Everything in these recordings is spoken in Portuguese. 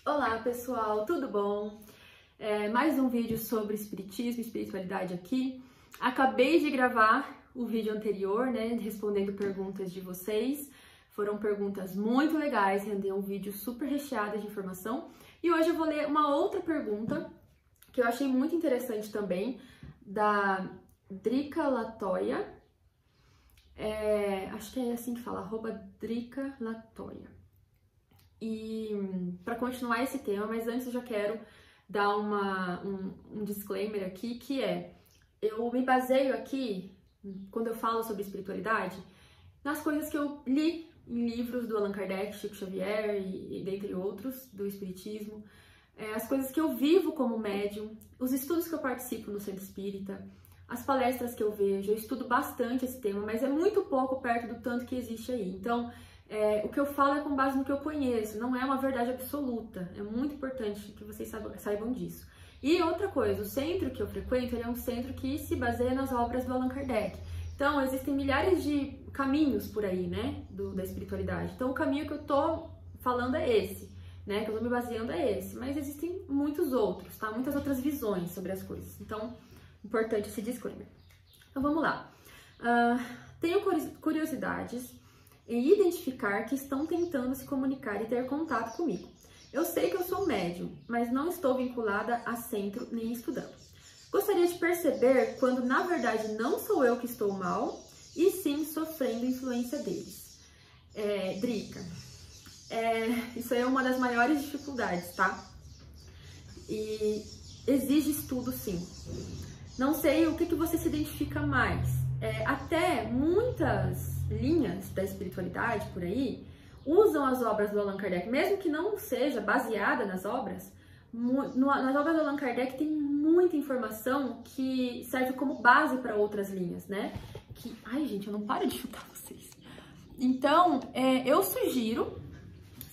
Olá pessoal, tudo bom? Mais um vídeo sobre espiritismo e espiritualidade aqui. Acabei de gravar o vídeo anterior, né, respondendo perguntas de vocês. Foram perguntas muito legais, rendeu um vídeo super recheado de informação. E hoje eu vou ler uma outra pergunta que eu achei muito interessante também, da Drica Latoya. Acho que é assim que fala, @Drica Latoya. E para continuar esse tema, mas antes eu já quero dar um disclaimer aqui, que eu me baseio aqui, quando eu falo sobre espiritualidade, nas coisas que eu li em livros do Allan Kardec, Chico Xavier e dentre outros, do espiritismo, as coisas que eu vivo como médium, os estudos que eu participo no Centro Espírita, as palestras que eu vejo. Eu estudo bastante esse tema, mas é muito pouco perto do tanto que existe aí. Então, o que eu falo é com base no que eu conheço, não é uma verdade absoluta. É muito importante que vocês saibam disso. E outra coisa, o centro que eu frequento, ele é um centro que se baseia nas obras do Allan Kardec. Então, existem milhares de caminhos por aí, né, da espiritualidade. Então, o caminho que eu tô falando é esse, né, que eu tô me baseando é esse. Mas existem muitos outros, tá? Muitas outras visões sobre as coisas. Então, importante esse disclaimer. Então, vamos lá. Tenho curiosidades em identificar que estão tentando se comunicar e ter contato comigo. Eu sei que eu sou médium, mas não estou vinculada a centro nem estudando. Gostaria de perceber quando, na verdade, não sou eu que estou mal, e sim sofrendo influência deles. Drica, isso aí é uma das maiores dificuldades, tá? E exige estudo, sim. Não sei o que você se identifica mais. Até muitas linhas da espiritualidade por aí usam as obras do Allan Kardec, mesmo que não seja baseada nas obras. Nas obras do Allan Kardec tem muita informação que serve como base para outras linhas, né? Ai, gente, eu não paro de chutar vocês. Então, eu sugiro,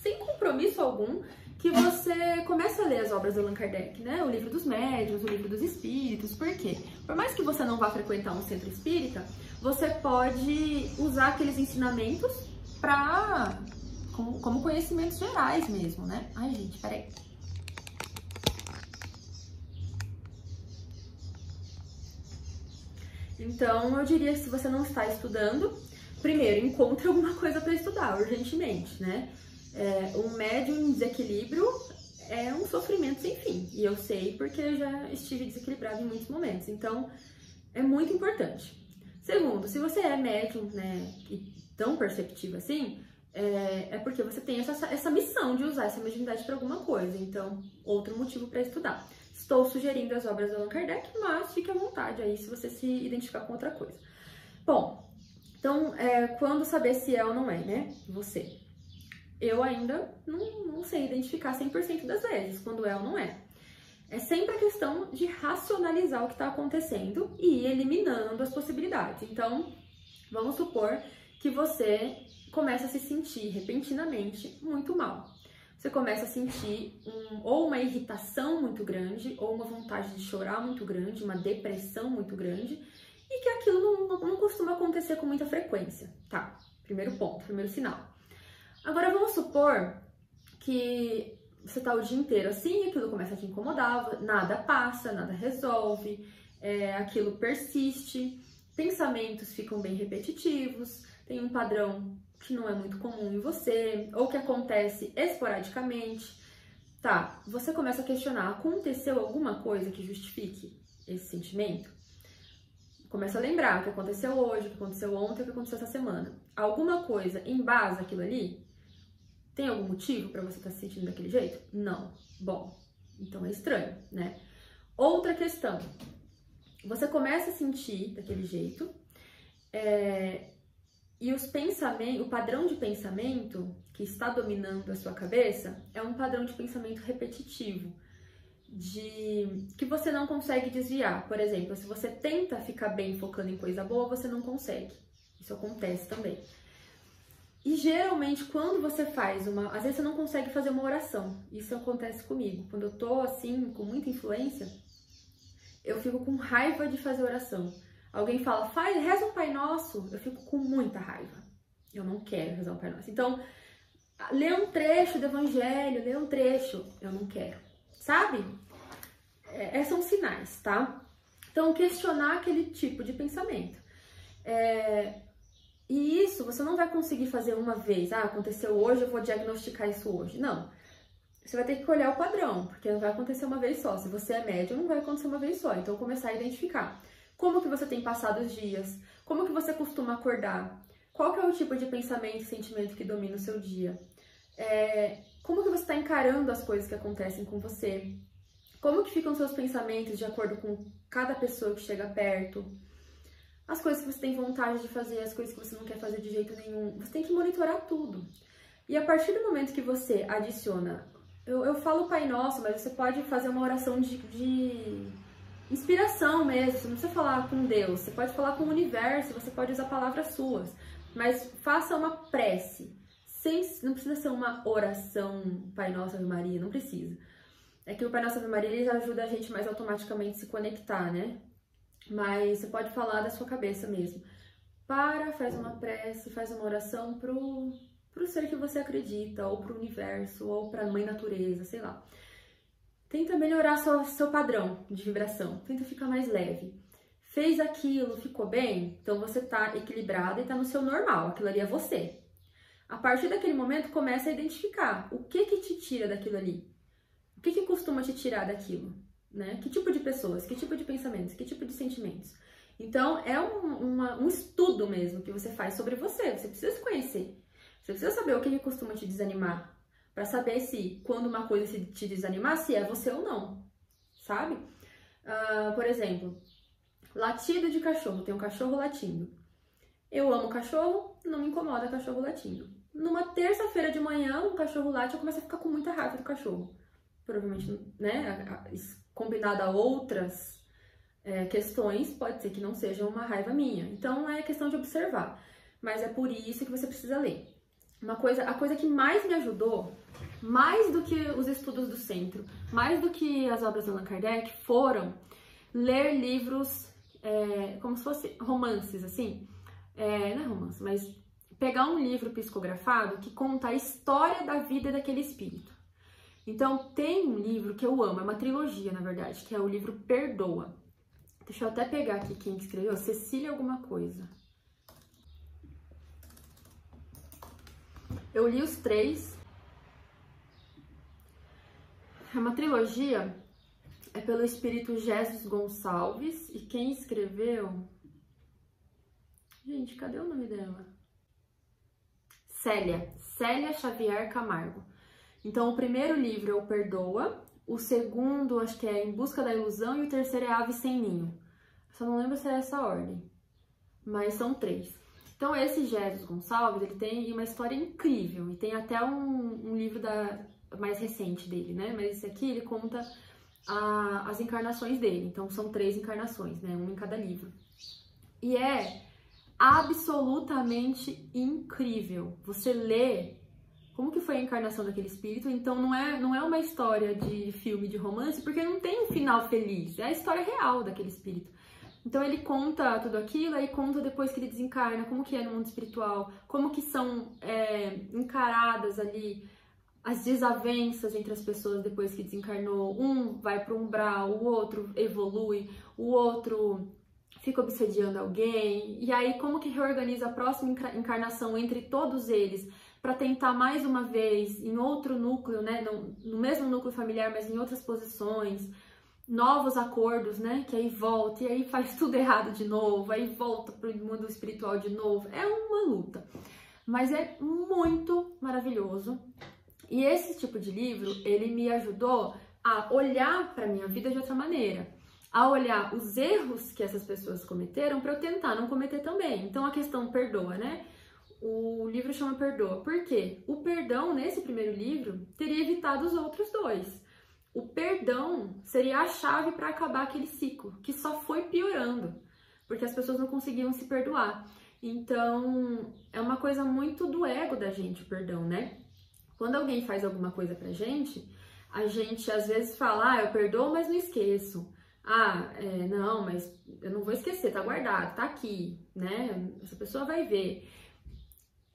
sem compromisso algum, que você comece a ler as obras do Allan Kardec, né? O Livro dos Médiuns, o Livro dos Espíritos. Por quê? Por mais que você não vá frequentar um centro espírita, você pode usar aqueles ensinamentos como conhecimentos gerais mesmo, né? Ai, gente, peraí. Então, eu diria que se você não está estudando, primeiro, encontre alguma coisa para estudar, urgentemente, né? Um médium em desequilíbrio é um sofrimento sem fim. E eu sei porque eu já estive desequilibrada em muitos momentos. Então, é muito importante. Segundo, se você é médium, né, e tão perceptivo assim, é porque você tem essa missão de usar essa mediunidade para alguma coisa. Então, outro motivo para estudar. Estou sugerindo as obras do Allan Kardec, mas fique à vontade aí se você se identificar com outra coisa. Bom, então, quando saber se é ou não é, né, você? Eu ainda não sei identificar 100% das vezes quando é ou não é. É sempre a questão de racionalizar o que está acontecendo e ir eliminando as possibilidades. Então, vamos supor que você começa a se sentir repentinamente muito mal. Você começa a sentir ou uma irritação muito grande, ou uma vontade de chorar muito grande, uma depressão muito grande, e que aquilo não costuma acontecer com muita frequência, tá? Primeiro ponto, primeiro sinal. Agora, vamos supor que você tá o dia inteiro assim, aquilo começa a te incomodar, nada passa, nada resolve, aquilo persiste, pensamentos ficam bem repetitivos, tem um padrão que não é muito comum em você, ou que acontece esporadicamente. Tá, você começa a questionar, aconteceu alguma coisa que justifique esse sentimento? Começa a lembrar o que aconteceu hoje, o que aconteceu ontem, o que aconteceu essa semana. Alguma coisa embasa aquilo ali? Tem algum motivo para você estar se sentindo daquele jeito? Não. Bom, então é estranho, né? Outra questão. Você começa a sentir daquele jeito e o padrão de pensamento que está dominando a sua cabeça é um padrão de pensamento repetitivo, que você não consegue desviar. Por exemplo, se você tenta ficar bem focando em coisa boa, você não consegue. Isso acontece também. E geralmente quando você às vezes você não consegue fazer uma oração. Isso acontece comigo. Quando eu tô assim, com muita influência, eu fico com raiva de fazer oração. Alguém fala, reza um Pai Nosso, eu fico com muita raiva. Eu não quero rezar um Pai Nosso. Então, Lê um trecho do evangelho, lê um trecho. Eu não quero, sabe? São sinais, tá? Então, questionar aquele tipo de pensamento. E isso você não vai conseguir fazer uma vez. Ah, aconteceu hoje, eu vou diagnosticar isso hoje. Não. Você vai ter que olhar o padrão, porque não vai acontecer uma vez só. Se você é médium, não vai acontecer uma vez só. Então, começar a identificar. Como que você tem passado os dias? Como que você costuma acordar? Qual que é o tipo de pensamento e sentimento que domina o seu dia? Como que você está encarando as coisas que acontecem com você? Como que ficam seus pensamentos de acordo com cada pessoa que chega perto? As coisas que você tem vontade de fazer, as coisas que você não quer fazer de jeito nenhum. Você tem que monitorar tudo. E a partir do momento que você adiciona... Eu falo Pai Nosso, mas você pode fazer uma oração de inspiração mesmo. Você não precisa falar com Deus, você pode falar com o universo, você pode usar palavras suas. Mas faça uma prece. Não precisa ser uma oração Pai Nosso, Ave Maria, não precisa. É que o Pai Nosso, Ave Maria, ele ajuda a gente mais automaticamente a se conectar, né? Mas você pode falar da sua cabeça mesmo. Faz uma prece, faz uma oração pro ser que você acredita, ou pro universo, ou pra Mãe Natureza, sei lá. Tenta melhorar seu padrão de vibração, tenta ficar mais leve. Fez aquilo, ficou bem? Então você tá equilibrada e tá no seu normal, aquilo ali é você. A partir daquele momento, começa a identificar o que te tira daquilo ali. O que costuma te tirar daquilo, né? Que tipo de pessoas, que tipo de pensamentos, que tipo de sentimentos. Então, é um estudo mesmo que você faz sobre você precisa se conhecer. Você precisa saber o que costuma te desanimar, para saber se, quando uma coisa te desanimar, se é você ou não, sabe? Por exemplo, latido de cachorro, tem um cachorro latindo. Eu amo cachorro, não me incomoda cachorro latindo. Numa terça-feira de manhã, um cachorro late, eu começo a ficar com muita raiva do cachorro. Provavelmente, né, combinado a outras questões, pode ser que não seja uma raiva minha. Então, é questão de observar. Mas é por isso que você precisa ler. A coisa que mais me ajudou, mais do que os estudos do centro, mais do que as obras do Allan Kardec, foram ler livros como se fosse romances, assim. Não é romance, mas pegar um livro psicografado que conta a história da vida daquele espírito. Então, tem um livro que eu amo, é uma trilogia, na verdade, que é o livro Perdoa. Deixa eu até pegar aqui quem escreveu, Cecília alguma coisa. Eu li os 3. É uma trilogia, é pelo espírito Jesus Gonçalves, e quem escreveu... Gente, cadê o nome dela? Célia Xavier Camargo. Então, o primeiro livro é o Perdoa, o segundo acho que é Em Busca da Ilusão e o terceiro é Ave Sem Ninho. Só não lembro se é essa ordem, mas são 3. Então, esse Jesus Gonçalves, ele tem uma história incrível e tem até um livro mais recente dele, né? Mas esse aqui, ele conta as encarnações dele. Então, são 3 encarnações, né? Uma em cada livro. E é absolutamente incrível. Você lê como que foi a encarnação daquele espírito, então não é uma história de filme, de romance, porque não tem um final feliz, é a história real daquele espírito. Então ele conta tudo aquilo, aí conta depois que ele desencarna, como que é no mundo espiritual, como que são encaradas ali as desavenças entre as pessoas depois que desencarnou. Um vai para o umbral, o outro evolui, o outro fica obsediando alguém, e aí como que reorganiza a próxima encarnação entre todos eles, para tentar mais uma vez em outro núcleo, né, no mesmo núcleo familiar, mas em outras posições, novos acordos, né, que aí volta, e aí faz tudo errado de novo, aí volta para o mundo espiritual de novo. É uma luta, mas é muito maravilhoso. E esse tipo de livro, ele me ajudou a olhar para a minha vida de outra maneira, a olhar os erros que essas pessoas cometeram para eu tentar não cometer também. Então a questão perdoa, né? O livro chama Perdoa. Por quê? O perdão, nesse primeiro livro, teria evitado os outros 2. O perdão seria a chave para acabar aquele ciclo, que só foi piorando, porque as pessoas não conseguiam se perdoar. Então, é uma coisa muito do ego da gente, o perdão, né? Quando alguém faz alguma coisa pra gente, a gente às vezes fala, eu perdoo, mas não esqueço. Não, mas eu não vou esquecer, tá guardado, tá aqui, né? Essa pessoa vai ver.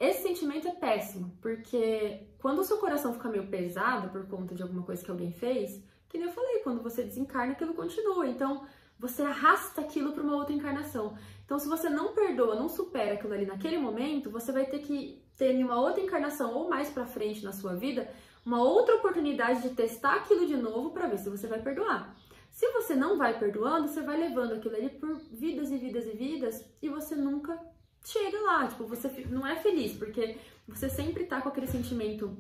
esse sentimento é péssimo, porque quando o seu coração fica meio pesado por conta de alguma coisa que alguém fez, que nem eu falei, quando você desencarna, aquilo continua. Então, você arrasta aquilo para uma outra encarnação. Então, se você não perdoa, não supera aquilo ali naquele momento, você vai ter que ter em uma outra encarnação ou mais pra frente na sua vida, uma outra oportunidade de testar aquilo de novo para ver se você vai perdoar. Se você não vai perdoando, você vai levando aquilo ali por vidas e vidas e vidas e você nunca chega lá, tipo, você não é feliz, porque você sempre tá com aquele sentimento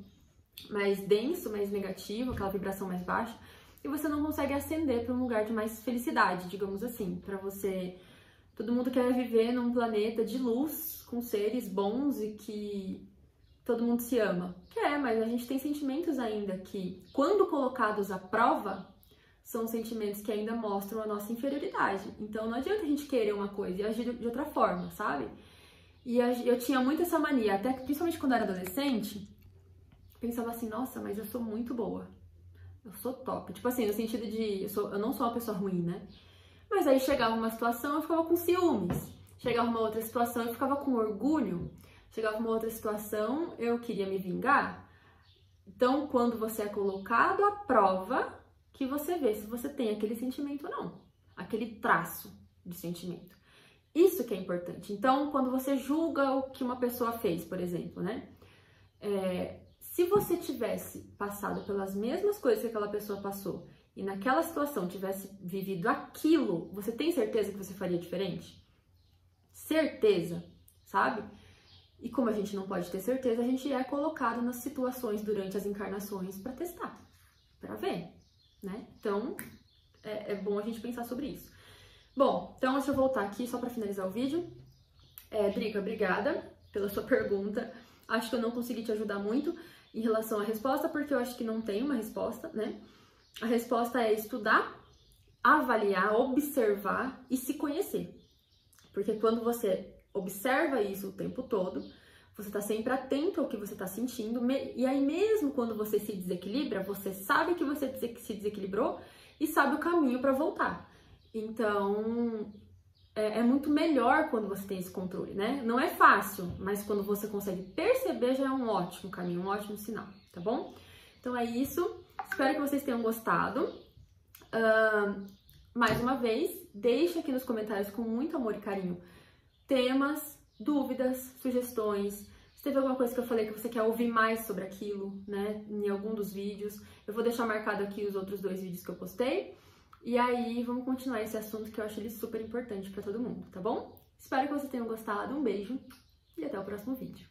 mais denso, mais negativo, aquela vibração mais baixa, e você não consegue ascender para um lugar de mais felicidade, digamos assim, para você... Todo mundo quer viver num planeta de luz, com seres bons e que todo mundo se ama. Quer, mas a gente tem sentimentos ainda que, quando colocados à prova, são sentimentos que ainda mostram a nossa inferioridade. Então não adianta a gente querer uma coisa e agir de outra forma, sabe? E eu tinha muito essa mania, até que, principalmente quando eu era adolescente, pensava assim, nossa, mas eu sou muito boa. Eu sou top. Tipo assim, no sentido de, eu não sou uma pessoa ruim, né? Mas aí chegava uma situação, eu ficava com ciúmes. Chegava uma outra situação, eu ficava com orgulho. Chegava uma outra situação, eu queria me vingar. Então, quando você é colocado à prova, que você vê se você tem aquele sentimento ou não. Aquele traço de sentimento. Isso que é importante. Então, quando você julga o que uma pessoa fez, por exemplo, né? Se você tivesse passado pelas mesmas coisas que aquela pessoa passou e naquela situação tivesse vivido aquilo, você tem certeza que você faria diferente? Certeza, sabe? E como a gente não pode ter certeza, a gente é colocado nas situações durante as encarnações para testar, para ver, né? Então, é bom a gente pensar sobre isso. Bom, então deixa eu voltar aqui só para finalizar o vídeo. Drica, obrigada pela sua pergunta. Acho que eu não consegui te ajudar muito em relação à resposta, porque eu acho que não tem uma resposta, né? A resposta é estudar, avaliar, observar e se conhecer. Porque quando você observa isso o tempo todo, você tá sempre atento ao que você tá sentindo, e aí mesmo quando você se desequilibra, você sabe que você se desequilibrou e sabe o caminho para voltar. Então, é muito melhor quando você tem esse controle, né? Não é fácil, mas quando você consegue perceber, já é um ótimo caminho, um ótimo sinal, tá bom? Então é isso, espero que vocês tenham gostado. Mais uma vez, deixe aqui nos comentários com muito amor e carinho temas, dúvidas, sugestões. Se teve alguma coisa que eu falei que você quer ouvir mais sobre aquilo, né, em algum dos vídeos, eu vou deixar marcado aqui os outros 2 vídeos que eu postei. E aí, vamos continuar esse assunto que eu acho ele super importante para todo mundo, tá bom? Espero que vocês tenham gostado, um beijo e até o próximo vídeo.